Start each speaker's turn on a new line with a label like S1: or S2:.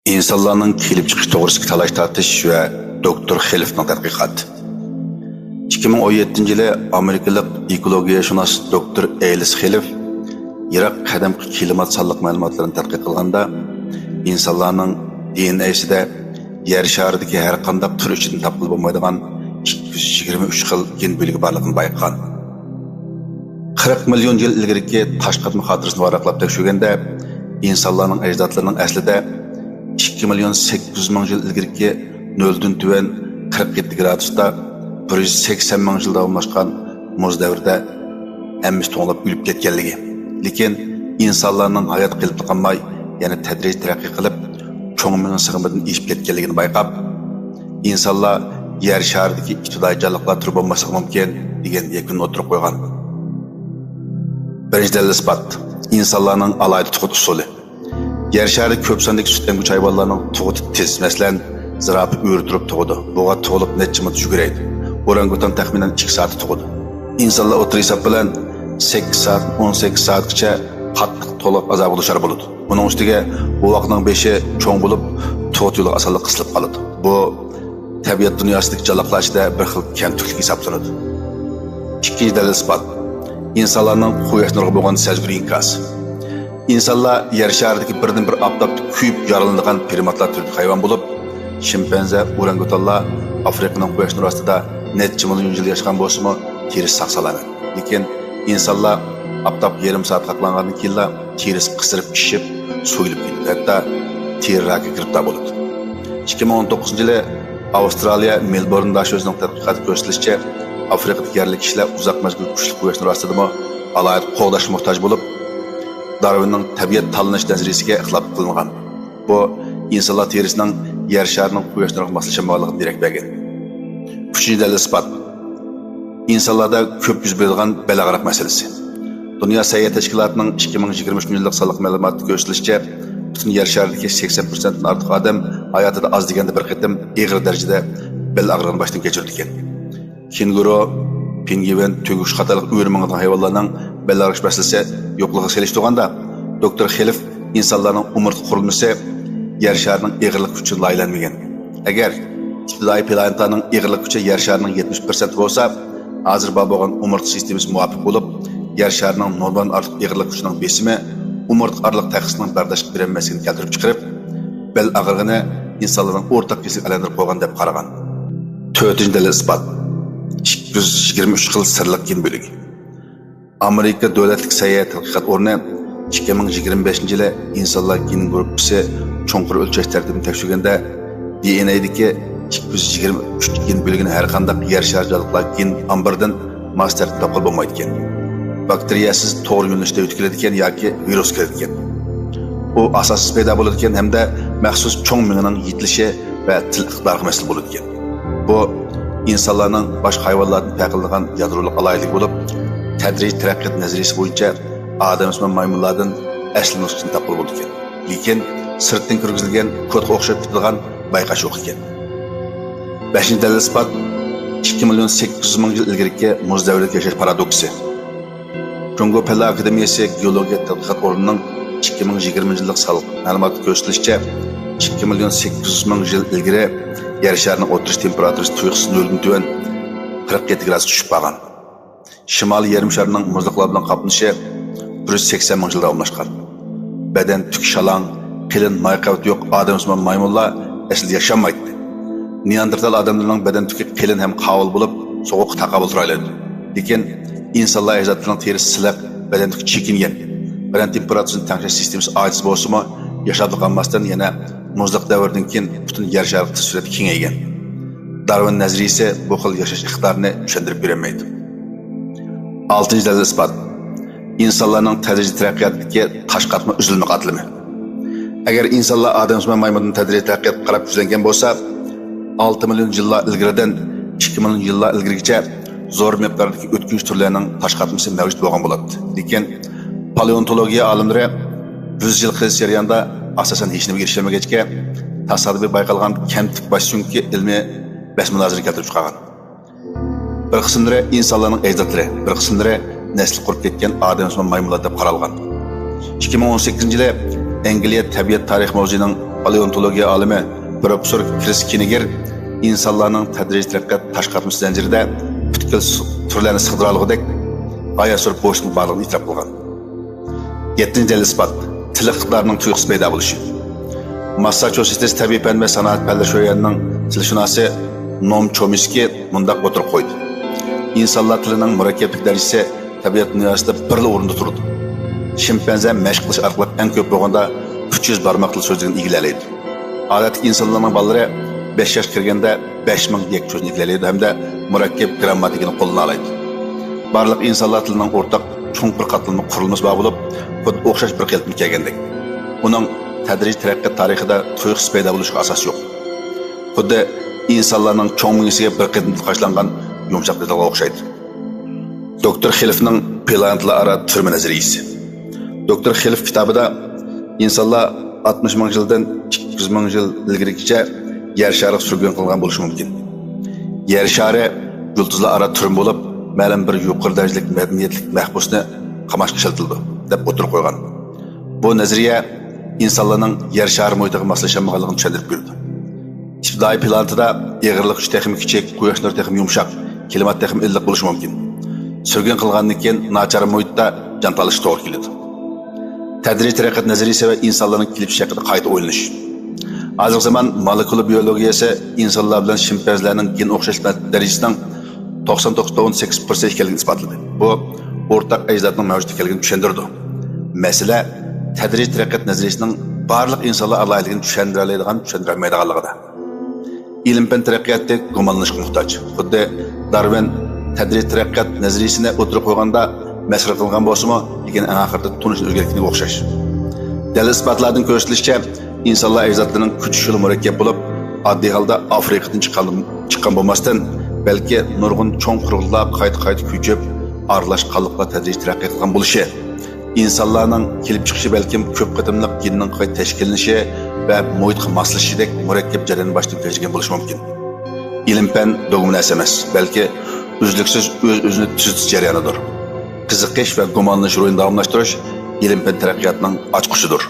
S1: İnsanlarning kelib chiqish to'g'risidagi talash tortish va doktor Xilifning tadqiqoti. 2017-yili Amerikalik ekologiyaşunos doktor Elis Xilif Iroq qadimgi klimat sonliq ma'lumotlarini tadqiq qilganda insonlarning DNA'sida yer sharidagi har qanday tur uchun topilib bo'lmaydigan 223 xil gen bo'ligi borligini bayqagan. 40 million yil ilgariki tashqatma xotirasini varaqlab tekshirganda insonlarning ajdodlarining aslida 2 milyon 800 ming yil ilgariki 0'dan tuvan 47 gradusda 180 ming yil davomlashgan muz davrida emmiz to'nglab o'lib ketganligi. Lekin insonlarning hayot qilib qolmay, yana tadrij taraqqiy qilib, cho'ng ming sig'imidan eshib ketganligini bayqab, insonlar yer sharidagi ibtidoiy jonliqlar turi bo'lmasa mumkin degan yakun o'tirib qo'ygan. Birinchi dalil isbot: insonlarning alayda tug'ut usuli. Yer shari ko'p sondagi sut emguvchi hayvonlarning tug'uti tez, masalan, zirafi o'ri turib tug'udi. Buga tug'ilib necha minut yuguraydi. Orangutan taxminan 2 soat tug'udi. Insonlar o'tir hisob bilan 8 soat, 18 soatgacha qattiq to'lib azob bo'lishar bo'ladi. Buning ustiga bu vaqtning beshi cho'ng bo'lib, tug'ut yo'li osonlik qisilib qoladi. Bu tabiat dunyosidagi jonliqlar ichida bir xil kamtuklik hisoblanadi. Ikkinchi dalil isbot: insonlarning quyosh nuriga bo'lgan sajg'ur inkas. İnsanlar yer sharidagi birdan bir aptapda kuyib yaralanadigan primatlar türidagi hayvon bo'lib, shimpanze, orangutanlar Afrikaning quyosh nuri ostida necha million yil yashagan bo'lsa-mu, terisi saqlanadi. Lekin insonlar aptap yarim soat qaqlangandan keyin terisi qisirib pishib, so'yilib ketadi. Hatto teri raki kirib bo'ladi. 2019-yili Avstraliya Melbourne'da o'zining tadqiqoti ko'rsatilishicha, Afrikadagi yerlik kishilar uzoq mezgil kuchli quyosh nuri ostida alohida qo'g'dash muhtoj bo'lib, Darwinning tabiat tanlanish nazariyasiga ixtilof qilingan. Bu insonlar terisining yer sharining quyosh nuriga moslashanmaganligidan derak bergan. Uchinchi dalil isbot: insonlarda ko'p yuz beradigan balag'roq masalasi. Dunyo sayyor tashkilotining 2023 yillik sonliq ma'lumoti ko'rsatilishicha, butun yer sharidagi 80% dan ortiq odam hayotida oz deganda bir qatim og'ir darajada bel og'rig'ini boshdan kechirdi ekan. Kenguru, pingvin, tug'ush qatorliq o'rmonga hayvonlarning bel og'rish masalasi yo'qligi selishtirganda, doktor Xilif insonlarning umr qurilmasi yer sharining og'irlik kuchi laylanmagan. Agar ibtidoiy planetaning og'irlik kuchi yer sharining 70% bo'lsa, hozir bo'lgan umr sistemasi muvofiq bo'lib, yer sharining normal ortiq og'irlik kuchining besimi umr orliq taxsisning bardosh bermasligini keltirib chiqarib, bel og'rig'ini insonlarning o'rtaq kesib aylantirib qo'ygan deb qaragan. 4-chi dalil isbot: 223 xil sirliq gen bo'ligi. Amerika davlatlik sayyor tadqiqot o'rni 2025-yili insonlar gen guruhi cho'nqur o'lchash tartibini tekshirganda DNA'dagi 223 gen bo'ligini har qanday yer shari jonliqlar gen ambardan mos tartibda topib bo'lmaydi ekan. Bakteriyasiz to'g'ri yo'nalishda o'tkaziladi ekan yoki virus kiradi ekan. U asossiz paydo bo'ladi ekan hamda maxsus cho'ng mingining yetilishi va til iqtidoriga mas'ul bo'ladi ekan. Bu insonlarning boshqa hayvonlardan farqlanadigan yadrolik alaylik bo'lib, tadrij taraqqiyot nazariyasi bo'yicha odamsimon maymunlardan asl nusxasini topib bo'ldi ekan. Lekin sirtdan kirgizilgan kodga o'xshab ketadigan bayqash yo'q ekan. 5-chi dalil isbot: 2 milyon 800 ming yil ilgariki muz davrida yashash paradoksi. Jungo Pella Akademiyasi geologiya tadqiqot o'rnining 2020-yillik sonliq ma'lumoti ko'rsatilishicha, 2 milyon 800 ming yil ilgari yer sharining o'tirish temperaturasi tuyuqsiz 0'dan tuvan 47 gradus tushib qolgan. Shimoliy yarim sharining muzliqlar bilan qaplanishi 180 ming yil davomlashgan. Badan tuk shalang, qilin mayqavt yo'q odamsimon maymunlar aslida yashamaydi. Neandertal odamlarning badan tuki qilin ham qavul bo'lib, sovuq taqabul turaydi. Lekin insonlar ajdodlarining terisi silab, badan tuki chekingan. Badan temperaturasini tanlash sistemasi ojiz bo'lsa-mu, yashab qolmasdan yana muzliq davridan keyin butun yer shari surati kengaygan. Darwin nazariyasi bu xil yashash iqtidorini tushuntirib bermaydi. 6-chi dalil isbot: insonlarning tadrijiy taraqqiyotidagi tashqatma uzilma qatlami. Agar insonlar odamsimon maymundan tadrijiy taraqqiyot qarab yuzlangan bo'lsa, 6 million yillar ilgaridan 2 million yillar ilgarigacha zo'r miqdordagi o'tkinchi turlarning tashqatmasi mavjud bo'lgan bo'ladi. Lekin paleontologiya olimlari 100 yil qilish jarayonida asosan hech nimaga erishilmagachga tasodifiy bayqalgan kamtik boshsunki ilmiy bas-munozara keltirib chiqargan. Bir qismlari insonlarning ajdodlari, bir qismlari nasl qurib ketgan odamsimon maymunlar deb qaralgan. 2018-yili Angliya tabiat tarix mavzuining paleontologiya alimi Profesör Chris Kiniger insonlarning tadrijiy taraqqiyot tashqartma zanjirida butkul turlarni sig'dira olgudek g'oyat zo'r bo'shliq borligini e'tirof qilgan. 7. isbot til iqtidorining tuyuqsiz paydo bo'lishi. Massachusetts tabiiy fan va sanoat fanlari sho'yanining tilshunosi Noam Chomsky mundaq o'tirib qo'ydi. İnsanlar tilining murakkablik darajasi tabiat dunyosida birli o'rinda turadi. Shimpanze mashq qilish orqali eng ko'p bo'lganda 300 barmoqli so'zligini egallaydi. Odatda insonlarning bolalari 5 yosh kirganda 5000 dek so'zni egallaydi hamda murakkab grammatikani qo'lga oladi. Barliq insonlar tilining o'rtaq cho'ng bir qatlamli qurilmasi bor bo'lib, xuddi o'xshash bir qalbga kelgandek. Uning tadrijiy taraqqiyot tarixida tuyuqsiz paydo bo'lishiga asos yo'q. Xuddi insonlarning cho'ng miyasiga bir qatim qashlangan yumshoq detalga o'xshaydi. Doktor Xilfning Planetlar turma nazariyasi. Doktor Xilf kitobida insonlar 60 ming yildan 200 ming yil ilgarigacha yer shariga surgun qilgan bo'lishi mumkin. Yer shari yulduzlar aro turum bo'lib, ma'lum bir yuqori darajalik madaniyatlik mahbusni qamashga ishlatildi deb o'tirib qo'ygan. Bu nazariya insonlarning yer shari muhitiga moslashanmaganligini tushuntirib berdi. İbtidai planetida egirlik uch texnik kichik, quyosh nuri texnik yumshoq, klimat texnik illiq bo'lishi mumkin. Surgun qilgandan keyin nachar muhitda jon talish to'g'ri keladi. Tadrijiy taraqqiyot nazariyasi va insonlarning kelib haqida qayta o'ylanish. Hozirgi zamon molekula biologiyasi insonlar bilan shimpanzelarning gen o'xshash darajasining 99.8% ekanligini isbotladi. Bu o'rtaq ajdodning mavjud ekanligini tushuntirdi. Masala tadrijiy taraqqiyot nazariyasining barliq insonlar alohidligini tushundira oladigan, tushundira olmaydiganligida. İlim-fan taraqqiyotda gumonlanishga muhtoj. Xuddi Darwin tadrijiy taraqqiyot nazariyasini o'tirib qo'yganda masxara qilgan bo'lsa-mu, lekin eng oxirida tunishni o'zgartirish o'xshash. Dalil isbotlardan ko'rsatilishicha, insonlar ajdodlarining kuch yo'li murakkab bo'lib, oddiy holda Afrikadan chiqqan bo'lmasdan, balki nurg'un cho'ng quruqlar qayta kuychib, aralash qolliqlar tadrijiy taraqqiyot qilgan bo'lishi, insonlarning kelib chiqishi balkim ko'p qatimliq genning qayta tashkillanishi va muhitga moslashishidek murakkab jarayon boshdan kechirgan bo'lishi mumkin. İlim-fan dogmanas emas, balki uzluksiz o'z-o'zini tuzitish jarayonidir. Qiziqish va gumonlanish ro'yini davomlashtirish ilm-fan taraqqiyotining ochqichidir.